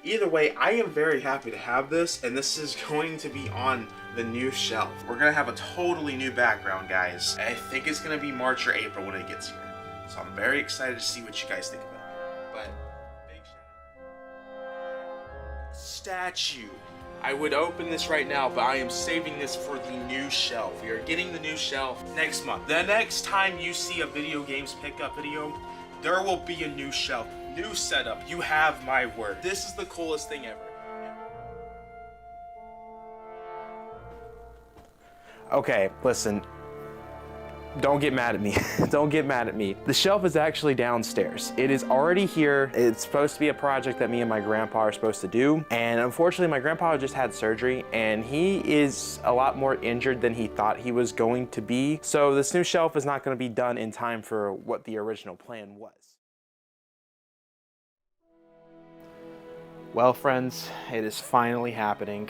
Either way, I am very happy to have this, and this is going to be on the new shelf. We're gonna have a totally new background, guys. I think it's gonna be March or April when it gets here. So I'm very excited to see what you guys think about it. But big statue. I would open this right now, but I am saving this for the new shelf. We are getting the new shelf next month. The next time you see a video games pickup video, there will be a new shelf, new setup. You have my word. This is the coolest thing ever. Okay, listen. Don't get mad at me. Don't get mad at me. The shelf is actually downstairs. It is already here. It's supposed to be a project that me and my grandpa are supposed to do. And unfortunately, my grandpa just had surgery and he is a lot more injured than he thought he was going to be. So this new shelf is not going to be done in time for what the original plan was. Well, friends, it is finally happening.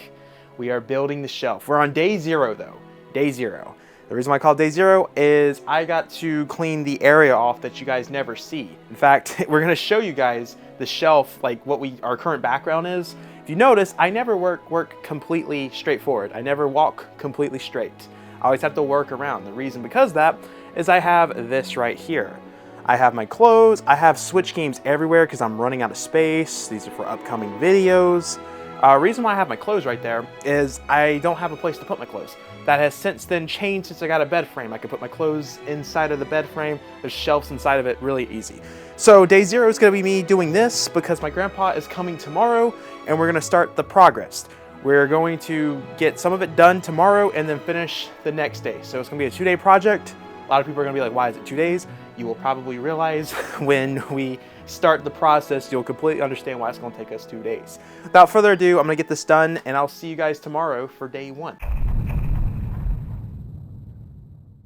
We are building the shelf. We're on day 0 though. Day 0. The reason why I call it day 0 is I got to clean the area off that you guys never see. In fact, we're gonna show you guys the shelf, like what our current background is. If you notice, I never work completely straightforward. I never walk completely straight. I always have to work around. The reason because of that is I have this right here. I have my clothes. I have Switch games everywhere because I'm running out of space. These are for upcoming videos. Reason why I have my clothes right there is I don't have a place to put my clothes. That has since then changed since I got a bed frame. I can put my clothes inside of the bed frame. There's shelves inside of it, really easy. So day 0 is gonna be me doing this because my grandpa is coming tomorrow and we're gonna start the progress. We're going to get some of it done tomorrow and then finish the next day. So it's gonna be a 2-day project. A lot of people are gonna be like, why is it 2 days? You will probably realize when we start the process, you'll completely understand why it's gonna take us 2 days. Without further ado, I'm gonna get this done and I'll see you guys tomorrow for day 1.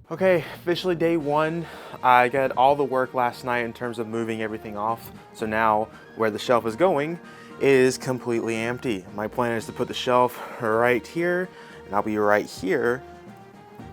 Okay, officially day 1. I got all the work last night in terms of moving everything off. So now where the shelf is going is completely empty. My plan is to put the shelf right here and I'll be right here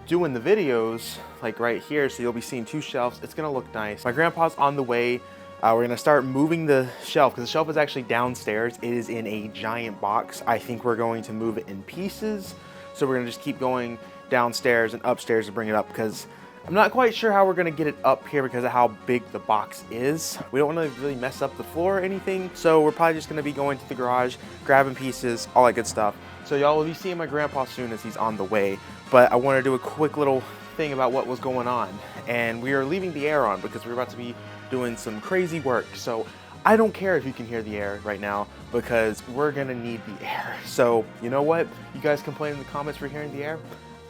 doing the videos like right here. So you'll be seeing 2 shelves. It's gonna look nice. My grandpa's on the way. We're gonna start moving the shelf because the shelf is actually downstairs. It is in a giant box. I think we're going to move it in pieces. So we're gonna just keep going downstairs and upstairs to bring it up because I'm not quite sure how we're gonna get it up here because of how big the box is. We don't want to really mess up the floor or anything, so we're probably just gonna be going to the garage, grabbing pieces, all that good stuff. So y'all will be seeing my grandpa soon as he's on the way, but I want to do a quick little thing about what was going on. And we are leaving the air on because we're about to be doing some crazy work. So I don't care if you can hear the air right now because we're gonna need the air. So you know what? You guys complain in the comments for hearing the air.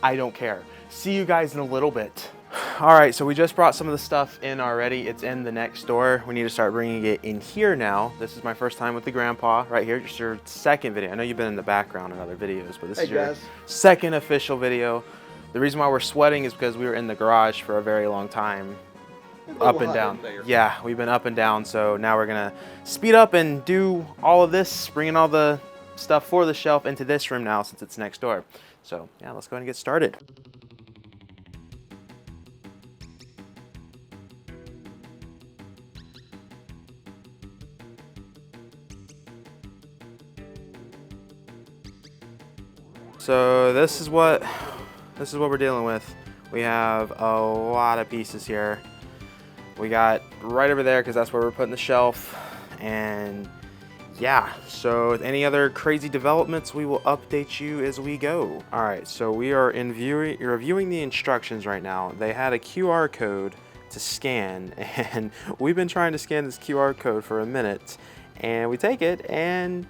I don't care. See you guys in a little bit. All right, so we just brought some of the stuff in already. It's in the next door. We need to start bringing it in here now. This is my first time with the grandpa right here. Just your second video. I know you've been in the background in other videos, but this is your second official video. The reason why we're sweating is because we were in the garage for a very long time. Up and down. Yeah, we've been up and down. So now we're gonna speed up and do all of this, bringing all the stuff for the shelf into this room now since it's next door. So yeah, let's go ahead and get started. So this is what we're dealing with. We have a lot of pieces here. We got right over there because that's where we're putting the shelf. And yeah, so with any other crazy developments, we will update you as we go. All right, so we are reviewing the instructions right now. They had a QR code to scan, and we've been trying to scan this QR code for a minute, and we take it, and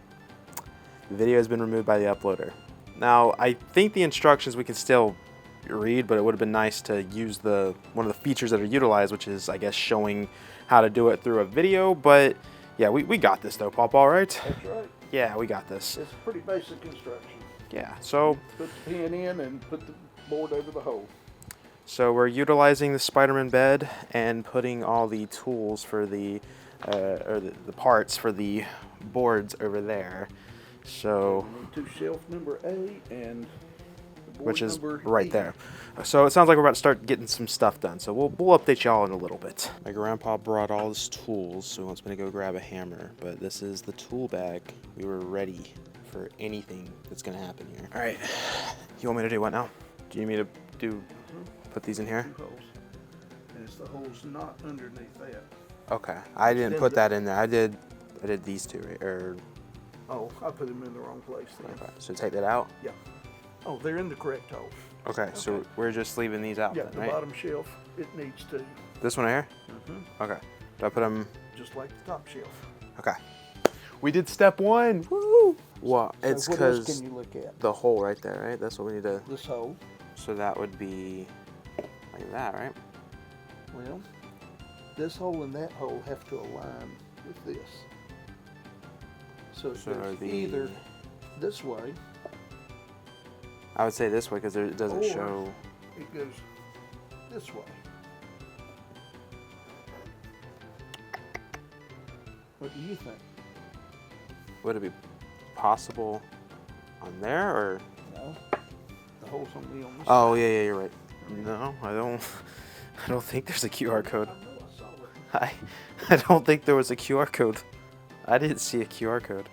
the video has been removed by the uploader. Now, I think the instructions we can still read, but it would have been nice to use one of the features that are utilized, which is, I guess, showing how to do it through a video, but yeah, we got this though, Papa, all right? That's right. Yeah, we got this. It's pretty basic instruction. Yeah, so put the pin in and put the board over the hole. So we're utilizing the Spider-Man bed and putting all the tools for the parts for the boards over there. So to shelf number 8 and the which is number right 8. there. So it sounds like we're about to start getting some stuff done. So we'll update y'all in a little bit. My grandpa brought all his tools, so he wants me to go grab a hammer. But this is the tool bag. We were ready for anything that's gonna happen here. All right, you want me to do what now? Do you need me to put these in here? 2 holes. And it's the holes not underneath that. Okay, I didn't put that in there. I did these two, right? Or Oh, I put them in the wrong place then. okay, so take that out. Yeah. Oh, they're in the correct hole. Okay, so we're just leaving these out Yeah, then, the right? bottom shelf, it needs to. This one right here? Okay. Do I put them? Just like the top shelf. Okay. We did step 1. Woo! Well, So it's what else because can you look at? the hole right there, right? That's what we need to. This hole. So that would be like that, right? Well, this hole and that hole have to align with this. So it So goes the- either this way, I would say this way because it doesn't Or- show. it goes this way. What do you think? Would it be possible on there or? No, the hole's only on this Oh yeah, you're right. No, I don't. I don't think there's a QR code. side. I know I saw it. I don't think there was a QR code. I didn't see a QR code.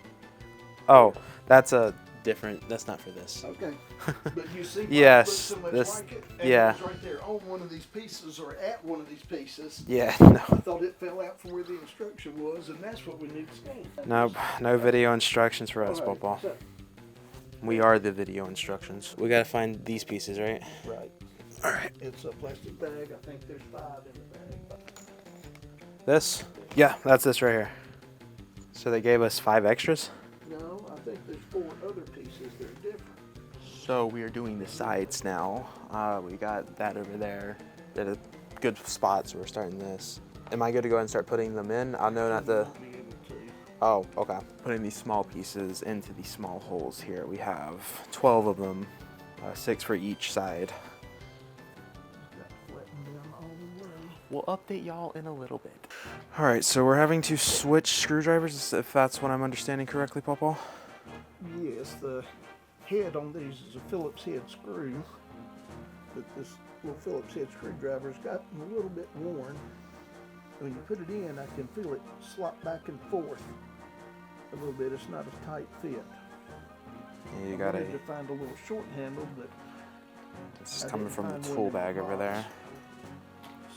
Oh, that's a different. That's not for this. Okay, but you see, Yes, so much this- like it, and yeah. it was right there on one of these pieces or at one of these pieces. Yeah, no, I thought it fell out from where the instruction was, and that's what we need to see. no video instructions for us, All right, Paul. so- We are the video instructions. We gotta find these pieces, right? Right. All right. It's a plastic bag. I think there's 5 in the bag. This? Yeah, that's this right here. So they gave us 5 extras. No, I think there's 4 other pieces that are different. So we are doing the sides now. We got that over there at a good spot, so we're starting this. Am I good to go ahead and start putting them in? I'll know not You to. won't be able to. Oh, okay. Putting these small pieces into these small holes here. We have 12 of them, 6 for each side. Got to flatten them all the way. We'll update y'all in a little bit. All right, so we're having to switch screwdrivers, if that's what I'm understanding correctly, Pawpaw? Yes, the head on these is a Phillips head screw. But this little Phillips head screwdriver's gotten a little bit worn. When you put it in, I can feel it slop back and forth a little bit. It's not a tight fit. Yeah, you I got wanted a. to find a little short handle, but This is I coming didn't from find the one tool in the bag over box. there.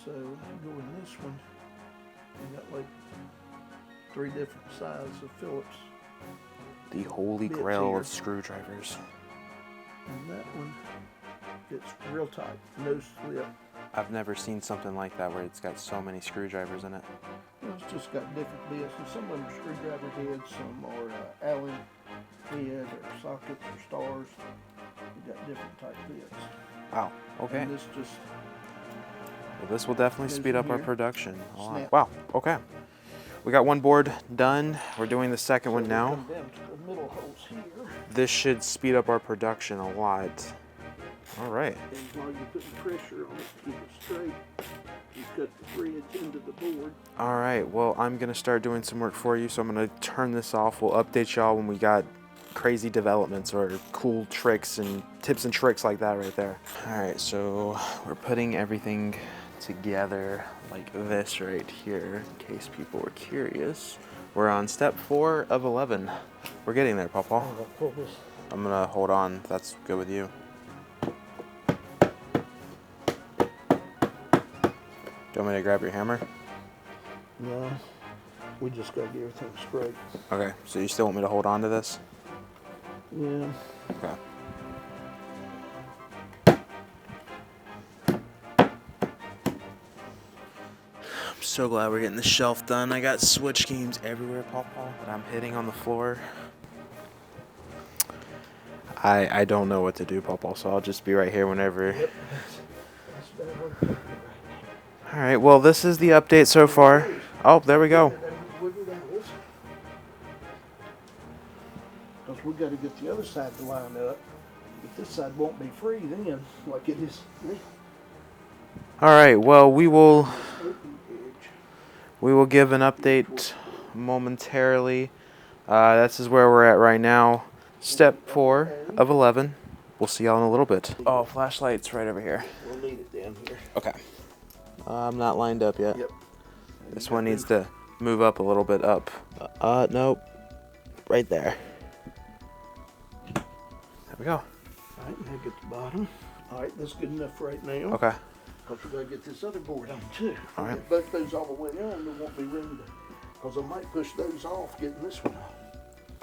so go in this one. You got like 3 different sizes of Phillips, The holy Bits grail here. of screwdrivers. and that one fits real tight, no slip. I've never seen something like that where it's got so many screwdrivers in it. Well, it's just got different bits, and some of them are screwdriver heads, some are Allen head or sockets or stars. You got different type bits. Wow. Okay. And this just Well, this will definitely goes speed in up our here. production a lot. Snap. Wow. Okay. We got one board done. We're doing the second one so now. come down to the middle holes here. This should speed up our production a lot. All right. And while you're putting pressure on it to keep it straight, you cut the threads into the board. All right. Well, I'm gonna start doing some work for you, so I'm gonna turn this off. We'll update y'all when we got crazy developments or cool tricks and tips and tricks like that right there. All right. So we're putting everything together like this right here, in case people were curious. We're on step 4 of 11. We're getting there, Pawpaw. I'm gonna pull this. I'm gonna hold on, if that's good with you. Do you want me to grab your hammer? No, we just gotta get everything straight. Okay, so you still want me to hold on to this? Yeah. Okay. I'm so glad we're getting the shelf done. I got switch games everywhere, Pawpaw, that I'm hitting on the floor. I don't know what to do, Pawpaw, so I'll just be right here whenever. Yep. That's better work right All right, well, this is the update so far. Oh, there we go. Because we got to get the other side to line up. If this side won't be free, then like it is now. All right, well, we will Open edge. give an update momentarily. This is where we're at right now. Step 4 of 11. we'll see y'all in a little bit. Oh, flashlight's right over here. We'll need it down here. Okay. I'm not lined up yet. Yep. This one needs to move up a little bit up. Nope. Right there. There we go. All right, now get the bottom. All right, that's good enough right now. Okay. Because we got to get this other board on too. All right. Get both those all the way on, there won't be room to, because I might push those off getting this one off.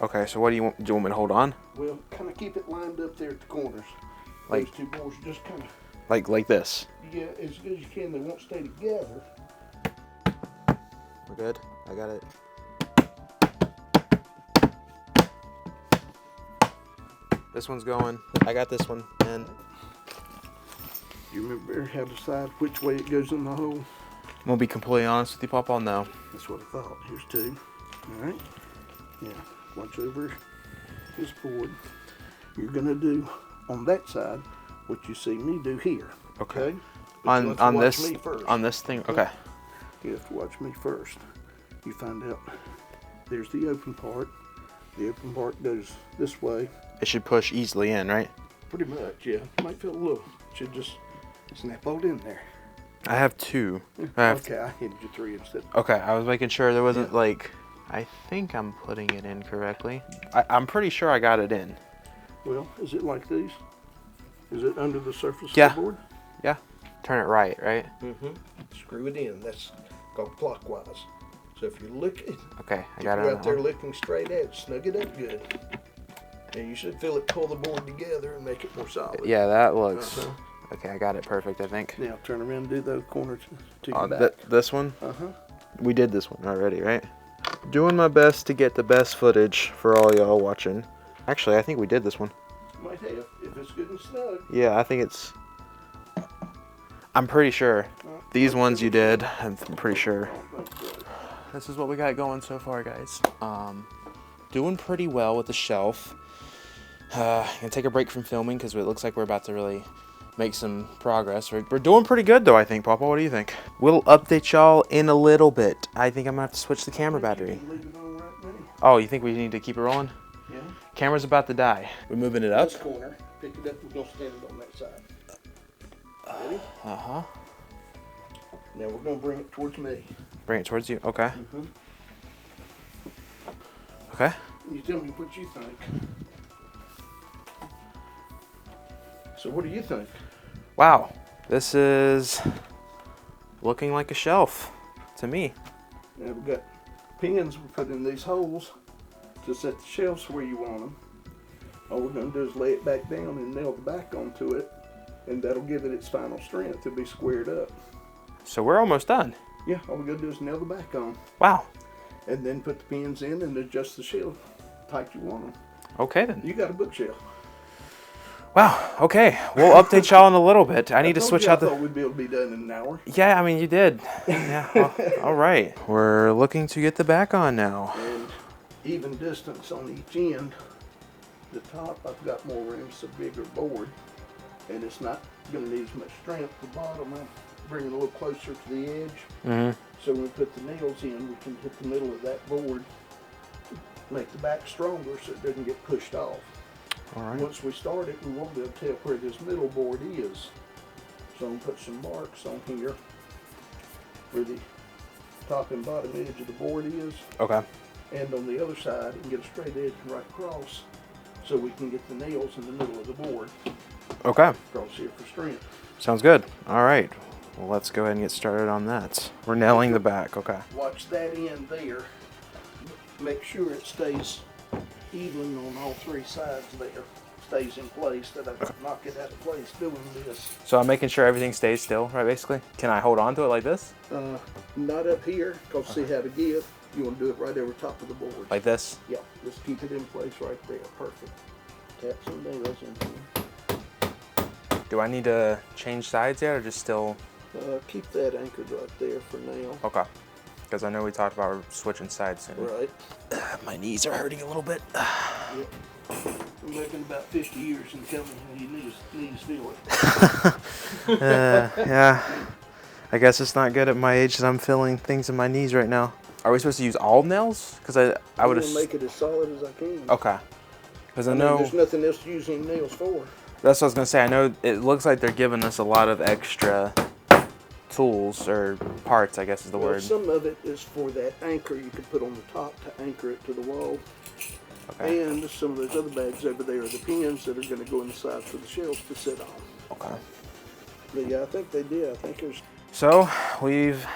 Okay, so what do you want? Do you want me to hold on? Well, kind of keep it lined up there at the corners. Like- Those two boards just kind of, Like this? yeah, as good as you can. They won't stay together. We're good? I got it. This one's going. I got this one. And You remember how to decide which way it goes in the hole? I'm gonna be completely honest with you, Papa. No. That's what I thought. Here's two. All right. Yeah. Watch over this board. You're gonna do on that side what you see me do here. Okay. But you have to On watch this me first. on this thing. Okay. You have to watch me first. You find out there's the open part. The open part goes this way. It should push easily in, right? Pretty much, yeah. Might feel a little. Should just snap all in there. I have two. Okay, I handed you three instead. Okay, I was making sure there wasn't Yeah. like. I think I'm putting it in correctly. I'm pretty sure I got it in. Well, is it like these? Is it under the surface Yeah. of the board? Yeah. Turn it right, right? Mm-hmm. Screw it in. That's called clockwise. So if you're looking, Okay, I if got it. you're on out that there one. looking straight at it, snug it up good. And you should feel it pull the board together and make it more solid. Yeah, that looks. Uh-huh. Okay, I got it perfect, I think. Now turn around and do those corners to your back. This one? Uh-huh. We did this one already, right? Doing my best to get the best footage for all y'all watching. Actually, I think we did this one. Might have, if it's good and snug. Yeah, I think it's... I'm pretty sure. These ones you did, I'm pretty sure. This is what we got going so far, guys. Doing pretty well with the shelf. Gonna take a break from filming because it looks like we're about to really make some progress. We're doing pretty good though, I think. Papa, what do you think? We'll update y'all in a little bit. I think I'm gonna have to switch the camera battery. Leave it on right now. Oh, you think we need to keep it rolling? Yeah. Camera's about to die. We're moving it up. This corner, pick it up, we're gonna stand it on that side. Ready? Uh-huh. Now we're gonna bring it towards me. Bring it towards you. Okay. Mm-hmm. Okay. You tell me what you think. So what do you think? Wow. This is looking like a shelf to me. Now we've got pins we put in these holes to set the shelves where you want them. All we're going to do is lay it back down and nail the back onto it, and that'll give it its final strength to be squared up. So we're almost done. Yeah, all we got to do is nail the back on, Wow. and then put the pins in and adjust the shelf tight you want them. Okay then. You got a bookshelf. Wow. Okay. We'll update y'all in a a bit. I need to switch out I the... thought we'd be able to be done in an hour. Yeah, I mean, you did. Yeah. Well, all right. We're looking to get the back on now. And even distance on each end. The top, I've got more room, it's a bigger board, and it's not going to need as much strength. The bottom, I'm bringing a little closer to the edge. Mm-hmm. So when we put the nails in, we can hit the middle of that board, make the back stronger so it doesn't get pushed off. All right. Once we start it, we won't be able to tell where this middle board is. So I'm going to put some marks on here where the top and bottom edge of the board is, Okay. and on the other side, and get a straight edge right across so we can get the nails in the middle of the board Okay. across here for strength. Sounds good. All right. Well, let's go ahead and get started on that. We're nailing the back. Okay. Watch that end there. Make sure it stays even on all three sides there. Stays in place, that I don't knock it out of place doing this. So I'm making sure everything stays still, right, basically? Can I hold on to it like this? Not up here, because see how to give. You want to do it right over top of the board. Like this? Yeah, just keep it in place right there. Perfect. Tap some nails in here. Do I need to change sides yet or just still? Keep that anchored right there for now. Okay. Because I know we talked about switching sides soon. Right. My knees are hurting a little bit. Yep. I'm looking about 50 years and tell me how your knees feel it. Yeah. I guess it's not good at my age that I'm feeling things in my knees right now. Are we supposed to use all nails? Because I would I'm gonna make it as solid as I can. Okay. Because I mean, know. there's nothing else to use any nails for. That's what I was gonna say. I know it looks like they're giving us a lot of extra tools or parts, I guess is the Well, word. some of it is for that anchor you could put on the top to anchor it to the wall. Okay. And some of those other bags over there are the pins that are going to go inside for the shelves to sit on. Okay. But yeah, I think they did. I think there's... So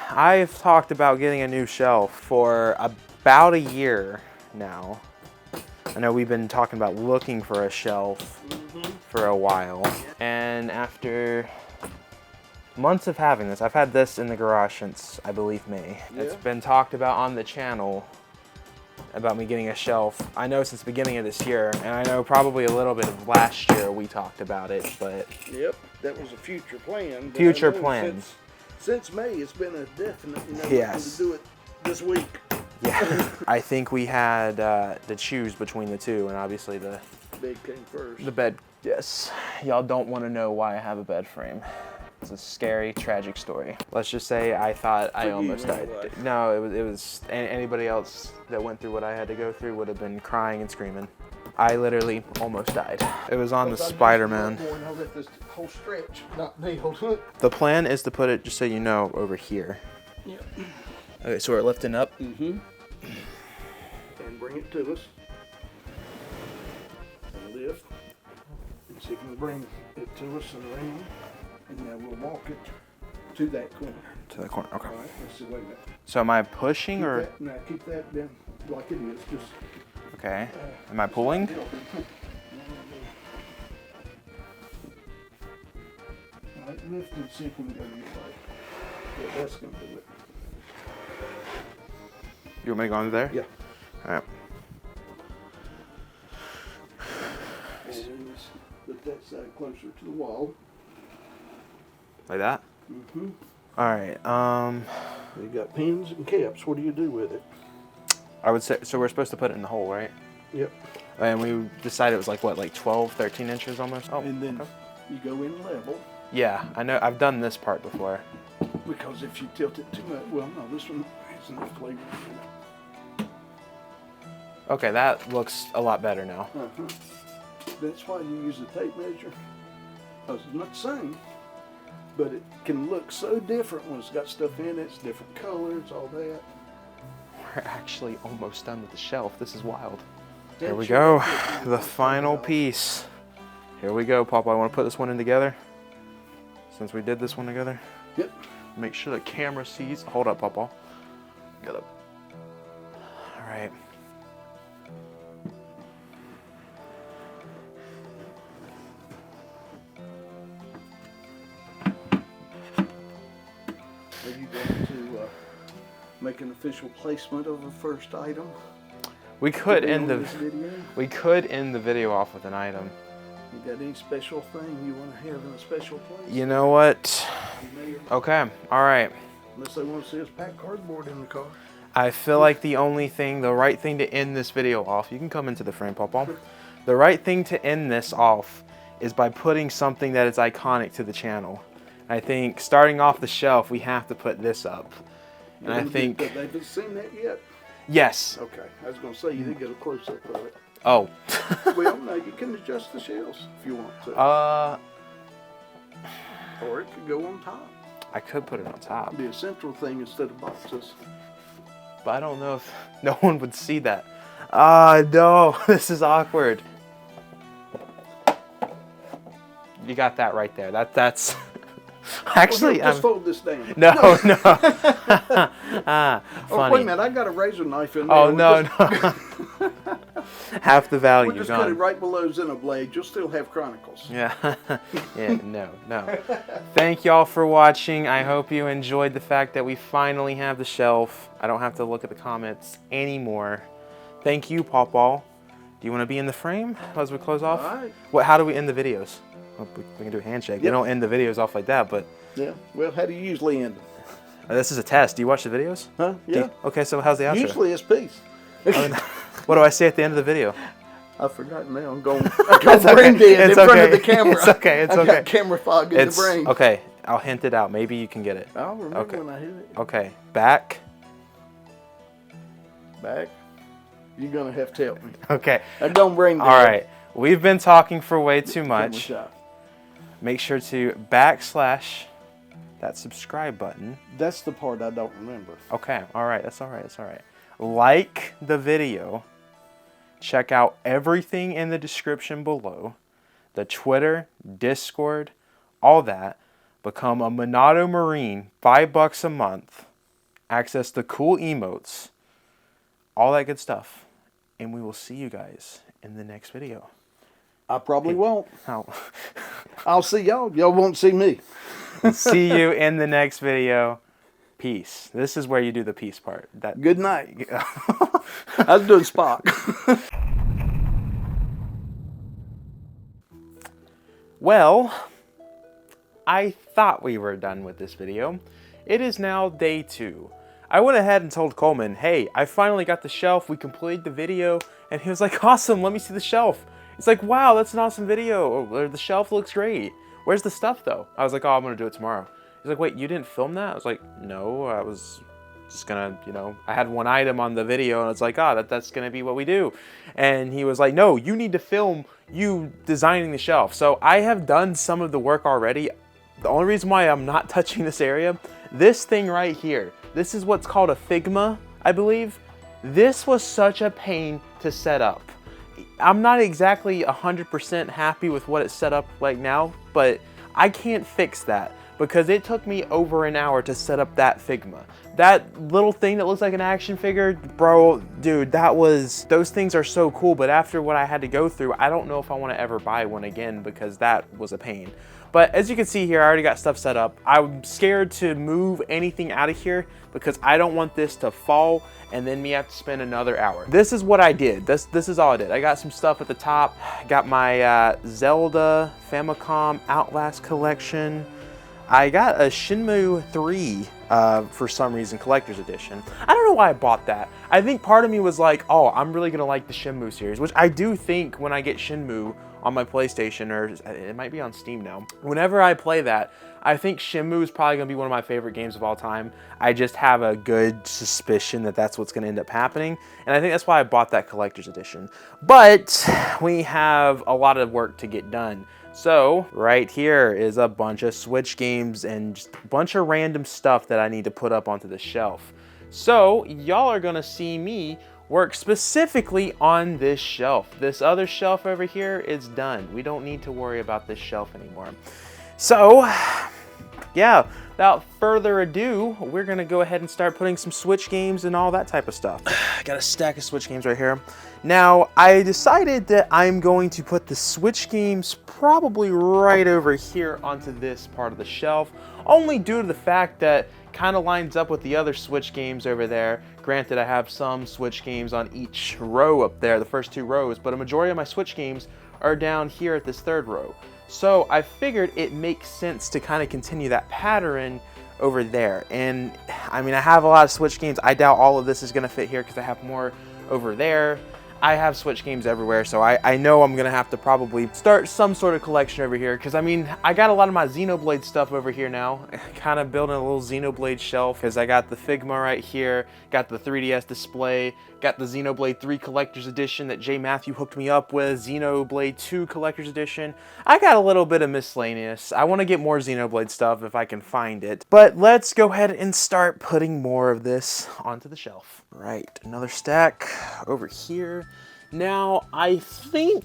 I've talked about getting a new shelf for about a year now. I know we've been talking about looking for a shelf for a while. And after months of having this, I've had this in the garage since, I believe, May. Yeah. It's been talked about on the channel about me getting a shelf. I know since the beginning of this year, and I know probably a little bit of last year we talked about it, but... Yep, that was a future plan. But future I know plan. Since May, it's been a definite, Yes. to do it this week. Yeah. I think we had to choose between the two, and obviously the Bed came first. The bed, yes. Y'all don't want to know why I have a bed frame. It's a scary, tragic story. Let's just say I thought I almost died. No, it was anybody else that went through what I had to go through would have been crying and screaming. I literally almost died. It was on the Spider-Man. I'll let this whole stretch not nailed. The plan is to put it, just so you know, over here. Yep. Okay, so we're lifting up. Mm-hmm. And bring it to us. And lift. And see if we can bring it to us and around. And now we'll walk it to that corner. To the corner, okay. All right, let's see, wait a minute. So am I pushing Keep or? that, now keep that down like it is. Just. Okay. Am I pulling? All right, lift and see if we can go your way. Yeah, that's gonna do it. You want me to go under there? Yeah. All right. And then just put that side closer to the wall. Like that? Mm-hmm. All right. You got pins and caps. What do you do with it? I would say, so we're supposed to put it in the hole, right? Yep. And we decided it was like what, like 12, 13 inches almost? Oh, And then okay. you go in level. Yeah, I know, I've done this part before. Because if you tilt it too much, well, no, this one has enough flavor. Okay, that looks a lot better now. Uh-huh. That's why you use a tape measure. Because it's not the same, but it can look so different when it's got stuff in it. It's different colors, all that. We're actually almost done with the shelf. This is wild. Yeah, Here we sure. go, the final piece. Here we go, Papa. I want to put this one in together. Since we did this one together. Yep. Make sure the camera sees. Hold up, Papa. Get up. All right. Are you going to make an official placement of the first item? We could to be end on the this video? we could end the video off with an item. You got any special thing you want to have in a special place? You know what? You may, Okay. All right. unless they want to see us pack cardboard in the car. I feel like the right thing to end this video off, you can come into the frame, Papa. The right thing to end this off is by putting something that is iconic to the channel. I think starting off the shelf, we have to put this up. And I think, They haven't seen that yet? yes. Okay, I was going to say you did get a close-up of it. Oh. Well, no, you can adjust the shelves if you want to. Or it could go on top. I could put it on top, It'd be a central thing instead of boxes. but I don't know if no one would see that. No, this is awkward. You got that right there. That's actually. Well, just fold this down. No. No. Oh, Funny. wait a minute, I got a razor knife in there. Oh no, no. Half the value We'll just cut it gone. right below Xenoblade. You'll still have Chronicles. Yeah. Yeah. No. Thank y'all for watching. I hope you enjoyed the fact that we finally have the shelf. I don't have to look at the comments anymore. Thank you, Pawpaw. Do you want to be in the frame as we close off? All right. What? How do we end the videos? Oh, we can do a handshake. They Yep. don't end the videos off like that, but Yeah. Well, how do you usually end them? this is a test. Do you watch the videos? Huh? Yeah. Okay, so how's the outro? Usually it's peace. What do I say at the end of the video? I've forgotten now. I'm going brain dead in front of the camera. It's okay. It's I okay. got camera fog in the brain. Okay. I'll hint it out. Maybe you can get it. I'll remember Okay. when I hit it. Okay. Back. Back. You're going to have to help me. Okay. I don't brain dead. All right. We've been talking for way too Camera much. shot. Make sure to backslash that subscribe button. That's the part I don't remember. Okay, all right, that's all right, that's all right. Like the video. Check out everything in the description below. The Twitter, Discord, all that. Become a MONADO Marine, $5 a month. Access the cool emotes. All that good stuff. And we will see you guys in the next video. I probably won't. Oh. I'll see y'all. Y'all won't see me. See you in the next video. Peace. This is where you do the peace part. Good night. I was doing Spock. Well, I thought we were done with this video. It is now day 2. I went ahead and told Coleman, hey, I finally got the shelf. We completed the video. And he was like, awesome, let me see the shelf. He's like, wow, that's an awesome video. Or the shelf looks great. Where's the stuff though? I was like, oh, I'm gonna do it tomorrow. He's like, wait, you didn't film that? I was like, no, I was just gonna, I had one item on the video and it's like, that's gonna be what we do. And he was like, no, you need to film you designing the shelf. So I have done some of the work already. The only reason why I'm not touching this area, this thing right here, this is what's called a Figma, I believe. This was such a pain to set up. I'm not exactly 100% happy with what it's set up like now, but I can't fix that because it took me over an hour to set up that Figma. That little thing that looks like an action figure, bro, dude, those things are so cool, but after what I had to go through, I don't know if I want to ever buy one again because that was a pain. But as you can see here, I already got stuff set up. I'm scared to move anything out of here because I don't want this to fall and then me have to spend another hour. This is what I did. This is all I did. I got some stuff at the top. Got my Zelda, Famicom, Outlast collection. I got a Shenmue 3 for some reason, collector's edition. I don't know why I bought that. I think part of me was like, oh, I'm really gonna like the Shenmue series, which I do think when I get Shenmue on my PlayStation, or it might be on Steam now. Whenever I play that, I think Shenmue is probably gonna be one of my favorite games of all time. I just have a good suspicion that that's what's gonna end up happening. And I think that's why I bought that collector's edition. But we have a lot of work to get done. So right here is a bunch of Switch games and just a bunch of random stuff that I need to put up onto the shelf. So y'all are gonna see me work specifically on this shelf. This other shelf over here is done. We don't need to worry about this shelf anymore. So yeah, without further ado, we're gonna go ahead and start putting some Switch games and all that type of stuff. I got a stack of Switch games right here. Now, I decided that I'm going to put the Switch games probably right over here onto this part of the shelf, only due to the fact that kind of lines up with the other Switch games over there. Granted, I have some Switch games on each row up there, the first 2 rows, but a majority of my Switch games are down here at this 3rd row. So I figured it makes sense to kind of continue that pattern over there. And I mean, I have a lot of Switch games. I doubt all of this is gonna fit here because I have more over there. I have Switch games everywhere, so I know I'm gonna have to probably start some sort of collection over here, because I mean, I got a lot of my Xenoblade stuff over here now. Kind of building a little Xenoblade shelf, because I got the Figma right here, got the 3DS display, got the Xenoblade 3 Collector's Edition that J. Matthew hooked me up with, Xenoblade 2 Collector's Edition. I got a little bit of miscellaneous. I want to get more Xenoblade stuff if I can find it. But let's go ahead and start putting more of this onto the shelf. Right, another stack over here. Now, I think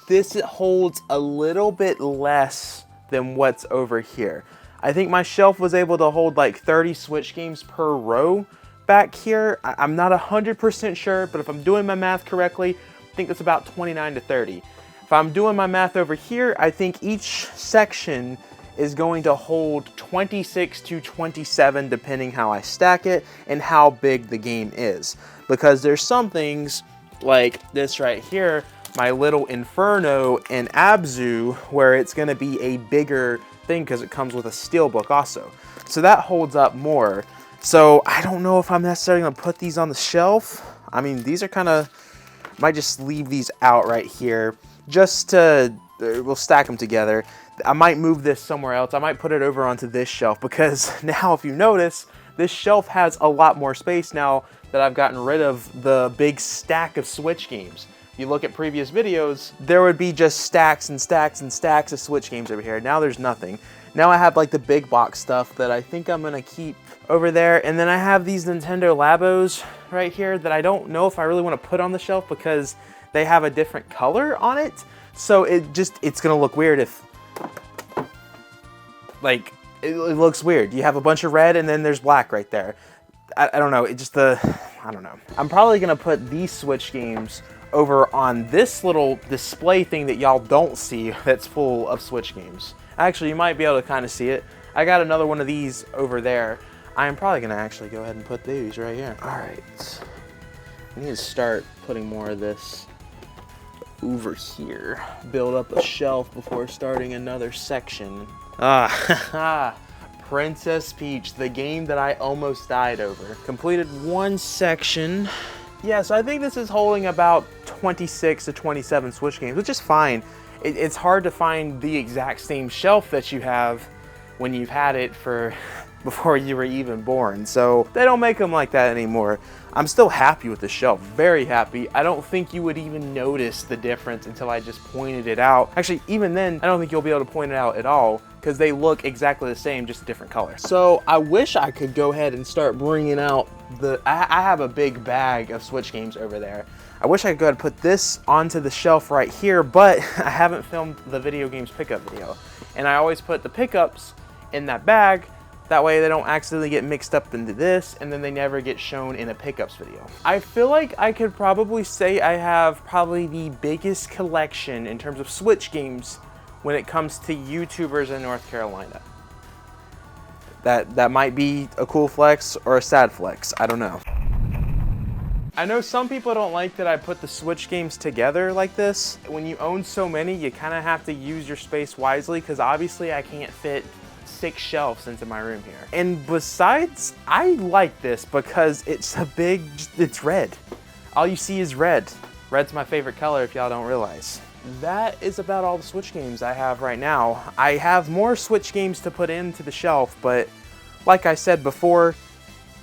this holds a little bit less than what's over here. I think my shelf was able to hold like 30 Switch games per row back here. I'm not 100% sure, but if I'm doing my math correctly, I think that's about 29 to 30. If I'm doing my math over here, I think each section is going to hold 26 to 27 depending how I stack it and how big the game is. Because there's some things like this right here, my little Inferno and Abzu, where it's gonna be a bigger thing because it comes with a steelbook also. So that holds up more. So I don't know if I'm necessarily gonna put these on the shelf. I mean, these are kind of, might just leave these out right here just to, we'll stack them together. I might move this somewhere else. I might put it over onto this shelf because now if you notice, this shelf has a lot more space now that I've gotten rid of the big stack of Switch games. you look at previous videos, there would be just stacks and stacks and stacks of Switch games over here. Now there's nothing. Now I have like the big box stuff that I think I'm gonna keep over there. And then I have these Nintendo Labos right here that I don't know if I really wanna put on the shelf because they have a different color on it. So it's gonna look weird if, like, it looks weird. You have a bunch of red and then there's black right there. I don't know, I don't know. I'm probably gonna put these Switch games over on this little display thing that y'all don't see that's full of Switch games. Actually, you might be able to kind of see it. I got another one of these over there. I'm probably gonna actually go ahead and put these right here. All right, I need to start putting more of this over here. Build up a shelf before starting another section. Princess Peach, the game that I almost died over. Completed one section. Yeah, so I think this is holding about 26 to 27 Switch games, which is fine. It's hard to find the exact same shelf that you have when you've had it for before you were even born. So they don't make them like that anymore. I'm still happy with the shelf, very happy. I don't think you would even notice the difference until I just pointed it out. Actually, even then, I don't think you'll be able to point it out at all because they look exactly the same, just a different color. So I wish I could go ahead and start bringing out I have a big bag of Switch games over there. I wish I could go ahead and put this onto the shelf right here, but I haven't filmed the video games pickup video. And I always put the pickups in that bag. That way they don't accidentally get mixed up into this and then they never get shown in a pickups video. I feel like I could probably say I have probably the biggest collection in terms of Switch games when it comes to YouTubers in North Carolina. That might be a cool flex or a sad flex, I don't know. I know some people don't like that I put the Switch games together like this. When you own so many, you kind of have to use your space wisely because obviously I can't fit 6 shelves into my room here. And besides, I like this because it's red. All you see is red. Red's my favorite color if y'all don't realize. That is about all the Switch games I have right now. I have more Switch games to put into the shelf, but like I said before,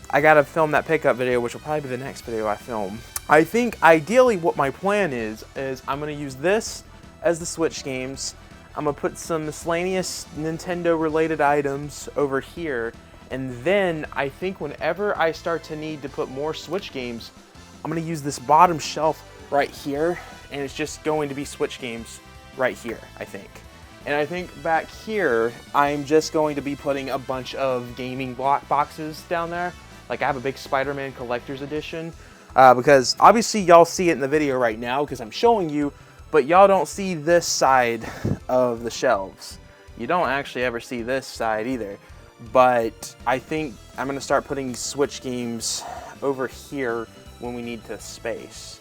I gotta film that pickup video, which will probably be the next video I film. I think ideally what my plan is I'm gonna use this as the Switch games. I'm gonna put some miscellaneous Nintendo related items over here. And then I think whenever I start to need to put more Switch games, I'm gonna use this bottom shelf right here. And it's just going to be Switch games right here, I think. And I think back here, I'm just going to be putting a bunch of gaming block boxes down there. Like I have a big Spider-Man collector's edition. Because obviously y'all see it in the video right now because I'm showing you, but y'all don't see this side of the shelves. You don't actually ever see this side either. But I think I'm gonna start putting Switch games over here when we need to space.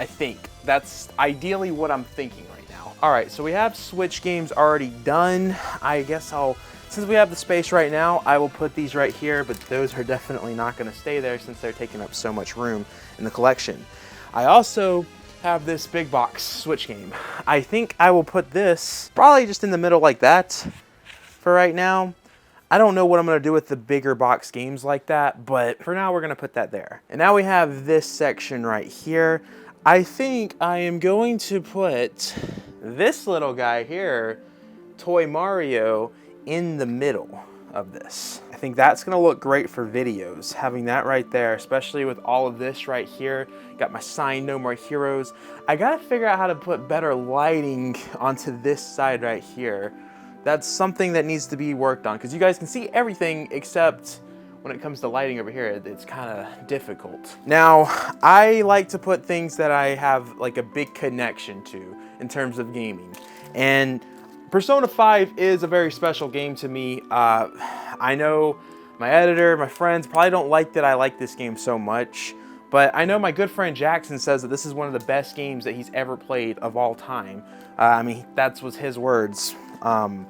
I think that's ideally what I'm thinking right now. All right, so we have Switch games already done. I guess since we have the space right now, I will put these right here, but those are definitely not gonna stay there since they're taking up so much room in the collection. I also have this big box Switch game. I think I will put this probably just in the middle like that for right now. I don't know what I'm gonna do with the bigger box games like that, but for now we're gonna put that there. And now we have this section right here. I think I am going to put this little guy here, Toy Mario, in the middle of this. I think that's gonna look great for videos, having that right there, especially with all of this right here. Got my sign, No More Heroes. I gotta figure out how to put better lighting onto this side right here. That's something that needs to be worked on because you guys can see everything except when it comes to lighting over here, it's kind of difficult. Now, I like to put things that I have like a big connection to in terms of gaming. And Persona 5 is a very special game to me. I know my editor, my friends probably don't like that I like this game so much, but I know my good friend Jackson says that this is one of the best games that he's ever played of all time. I mean, that was his words.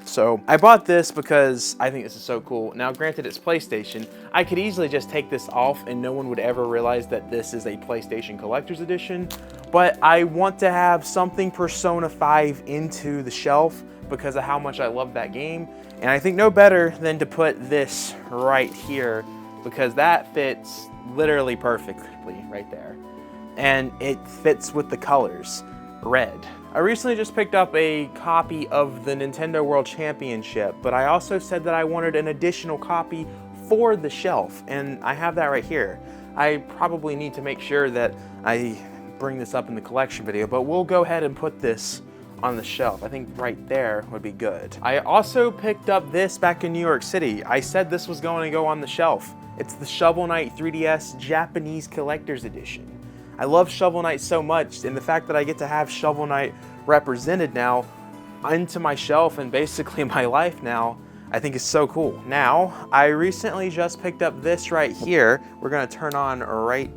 So I bought this because I think this is so cool. Now, granted, it's PlayStation. I could easily just take this off and no one would ever realize that this is a PlayStation Collector's Edition, but I want to have something Persona 5 into the shelf because of how much I love that game. And I think no better than to put this right here because that fits literally perfectly right there. and it fits with the colors, red. I recently just picked up a copy of the Nintendo World Championship, but I also said that I wanted an additional copy for the shelf, and I have that right here. I probably need to make sure that I bring this up in the collection video, but we'll go ahead and put this on the shelf. I think right there would be good. I also picked up this back in New York City. I said this was going to go on the shelf. It's the Shovel Knight 3DS Japanese Collector's Edition. I love Shovel Knight so much, and the fact that I get to have Shovel Knight represented now into my shelf and basically my life now, I think is so cool. Now, I recently just picked up this right here. We're gonna turn on right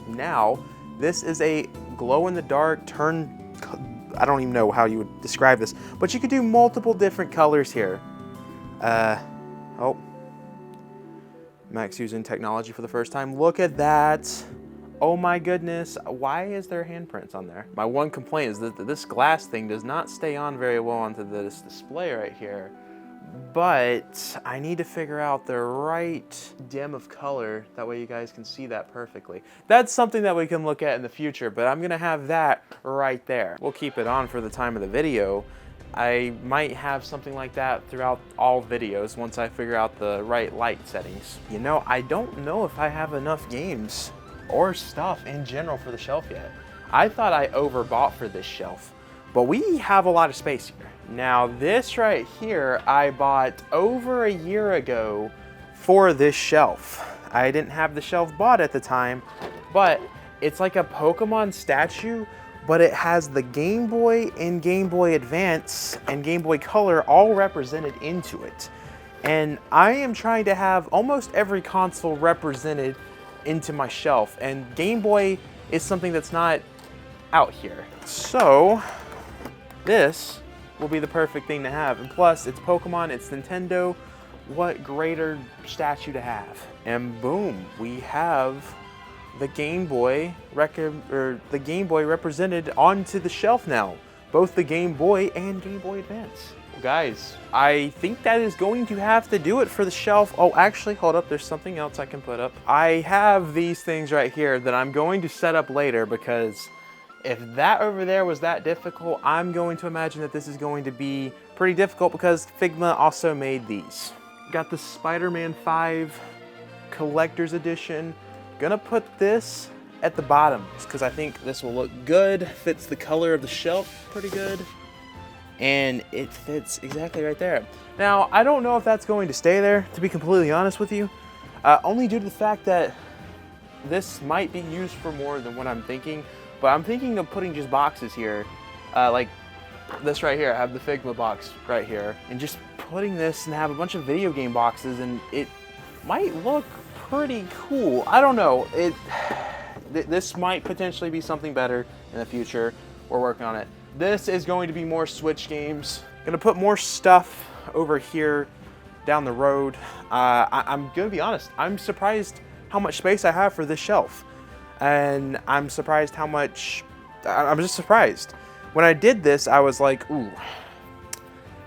now. This is a glow-in-the-dark I don't even know how you would describe this, but you could do multiple different colors here. Oh, Max using technology for the first time. Look at that. Oh my goodness, why is there handprints on there? My one complaint is that this glass thing does not stay on very well onto this display right here. But I need to figure out the right dim of color, that way you guys can see that perfectly. That's something that we can look at in the future, but I'm gonna have that right there. We'll keep it on for the time of the video. I might have something like that throughout all videos once I figure out the right light settings. You know, I don't know if I have enough games or stuff in general for the shelf yet. I thought I overbought for this shelf, but we have a lot of space here. Now this right here, I bought over a year ago for this shelf. I didn't have the shelf bought at the time, but it's like a Pokemon statue, but it has the Game Boy and Game Boy Advance and Game Boy Color all represented into it. And I am trying to have almost every console represented into my shelf, and Game Boy is something that's not out here. So this will be the perfect thing to have. And plus, it's Pokemon, it's Nintendo. What greater statue to have? And boom, we have the Game Boy represented onto the shelf now. Both the Game Boy and Game Boy Advance. Well, guys, I think that is going to have to do it for the shelf. Oh, actually, hold up, there's something else I can put up. I have these things right here that I'm going to set up later, because if that over there was that difficult, I'm going to imagine that this is going to be pretty difficult, because Figma also made these. Got the Spider-Man 5 Collector's Edition. Gonna put this at the bottom because I think this will look good, fits the color of the shelf pretty good, and it fits exactly right there. Now, I don't know if that's going to stay there, to be completely honest with you, only due to the fact that this might be used for more than what I'm thinking, but I'm thinking of putting just boxes here, like this right here. I have the Figma box right here, and just putting this and have a bunch of video game boxes, and it might look pretty cool. I don't know. This might potentially be something better in the future. We're working on it. This is going to be more Switch games. Gonna put more stuff over here down the road. I'm gonna be honest, I'm surprised how much space I have for this shelf. And I'm surprised how much, I'm just surprised. When I did this, I was like, ooh,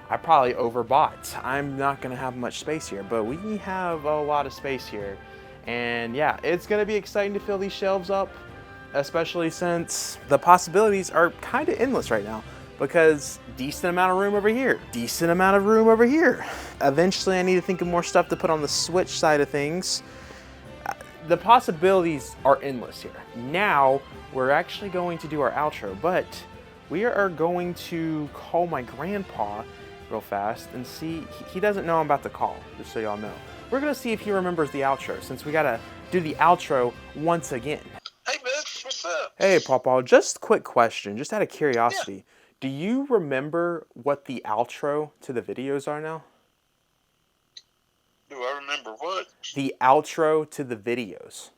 I probably overbought. I'm not gonna have much space here, but we have a lot of space here. And yeah, it's gonna be exciting to fill these shelves up, especially since the possibilities are kind of endless right now, because decent amount of room over here, decent amount of room over here. Eventually I need to think of more stuff to put on the Switch side of things. The possibilities are endless here. Now we're actually going to do our outro, but we are going to call my grandpa real fast and see. He doesn't know I'm about to call, just so y'all know. We're gonna see if he remembers the outro, since we gotta do the outro once again. Hey, bitch, what's up? Hey, Pawpaw, just a quick question, just out of curiosity. Yeah. Do you remember what the outro to the videos are now? Do I remember what? The outro to the videos.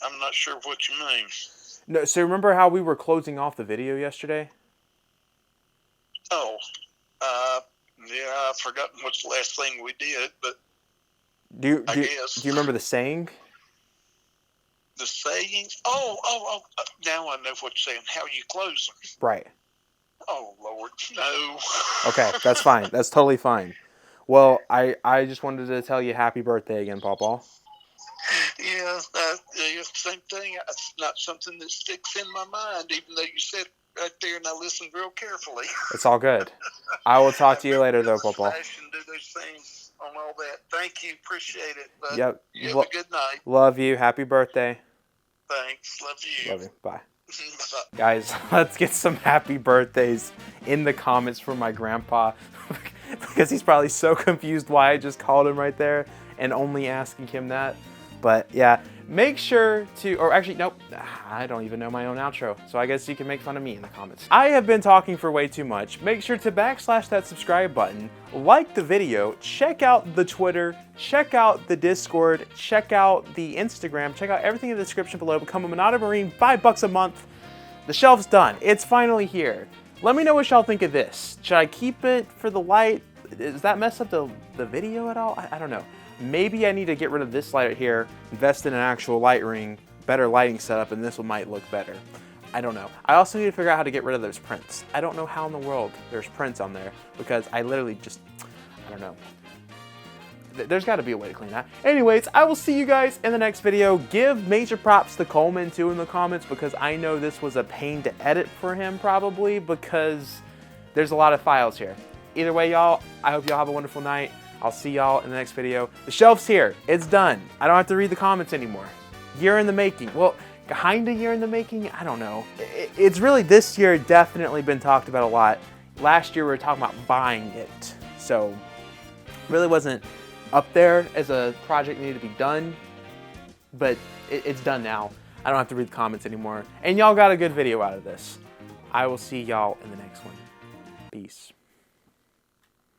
I'm not sure what you mean. No, so remember how we were closing off the video yesterday? Oh, yeah, I've forgotten what's the last thing we did, but I guess. Do you remember the saying? The saying? Oh, now I know what you're saying. How you close them. Right. Oh, Lord, no. Okay, that's fine. That's totally fine. Well, I just wanted to tell you happy birthday again, Pawpaw. Yeah, same thing. It's not something that sticks in my mind, even though you said it right there, and I listened real carefully. It's all good. I will talk to you later, though, Just Popo. flash and do those things on all that. Thank you. Appreciate it. But Yep. you have a good night. Love you. Happy birthday. Thanks. Love you. Love you. Bye. Bye-bye. Guys, let's get some happy birthdays in the comments from my grandpa because he's probably so confused why I just called him right there and only asking him that. But yeah, make sure to, or actually, nope, I don't even know my own outro. So I guess you can make fun of me in the comments. I have been talking for way too much. Make sure to backslash that subscribe button, like the video, check out the Twitter, check out the Discord, check out the Instagram, check out everything in the description below. Become a MONADO Marine, $5 a month. The shelf's done. It's finally here. Let me know what y'all think of this. Should I keep it for the light? Does that mess up the video at all? I don't know. Maybe I need to get rid of this light right here, invest in an actual light ring, better lighting setup, and this one might look better. I don't know. I also need to figure out how to get rid of those prints. I don't know how in the world there's prints on there because I literally just, I don't know. There's got to be a way to clean that. Anyways, I will see you guys in the next video. Give major props to Coleman too in the comments because I know this was a pain to edit for him probably because there's a lot of files here. Either way, y'all, I hope y'all have a wonderful night. I'll see y'all in the next video. The shelf's here. It's done. I don't have to read the comments anymore. Year in the making. Well, kind of year in the making. I don't know. It's really this year definitely been talked about a lot. Last year we were talking about buying it. So really wasn't up there as a project that needed to be done. But it's done now. I don't have to read the comments anymore. And y'all got a good video out of this. I will see y'all in the next one. Peace.